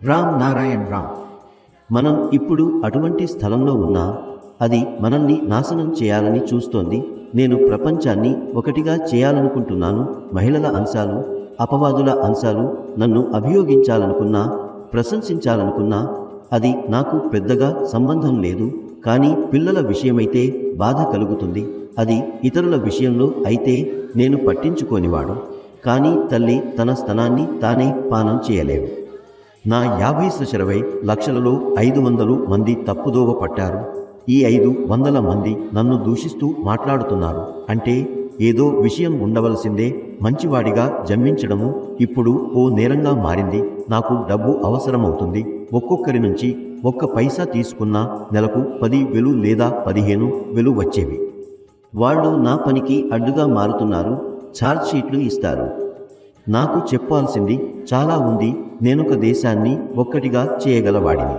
రామ్ నారాయణ్ రామ్. మనం ఇప్పుడు అటువంటి స్థలంలో ఉన్నా అది మనల్ని నాశనం చేయాలని చూస్తోంది. నేను ప్రపంచాన్ని ఒకటిగా చేయాలనుకుంటున్నాను. మహిళల అంశాలు, అపవాదుల అంశాలు నన్ను అభియోగించాలనుకున్నా, ప్రశంసించాలనుకున్నా అది నాకు పెద్దగా సంబంధం లేదు. కానీ పిల్లల విషయమైతే బాధ కలుగుతుంది. అది ఇతరుల విషయంలో అయితే నేను పట్టించుకోనివాడు. కానీ తల్లి తన స్తనాన్ని తానే పానం చేయలేవు. నా 50,60,00,000లో 500 మంది తప్పుదోవ పట్టారు. ఈ 500 మంది నన్ను దూషిస్తూ మాట్లాడుతున్నారు అంటే ఏదో విషయం ఉండవలసిందే. మంచివాడిగా జన్మించడము ఇప్పుడు ఓ నేరంగా మారింది. నాకు డబ్బు అవసరమవుతుంది. ఒక్కొక్కరి నుంచి ఒక్క పైసా తీసుకున్నా నెలకు 10,000 లేదా 15,000 వచ్చేవి. వాళ్ళు నా పనికి అడ్డుగా మారుతున్నారు. ఛార్జ్ షీట్లు ఇస్తారు. నాకు చెప్పాల్సింది చాలా ఉంది. నేనొక దేశాన్ని ఒక్కటిగా చేయగలవాడిని.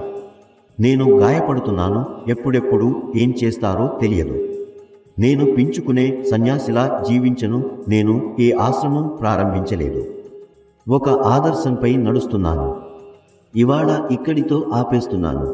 నేను గాయపడుతున్నాను. ఎప్పుడెప్పుడు ఏం చేస్తారో తెలియదు. నేను పించుకునే సన్యాసిలా జీవించను. నేను ఏ ఆశ్రమం ప్రారంభించలేదు. ఒక ఆదర్శంపై నడుస్తున్నాను. ఇవాళ ఇక్కడితో ఆపేస్తున్నాను.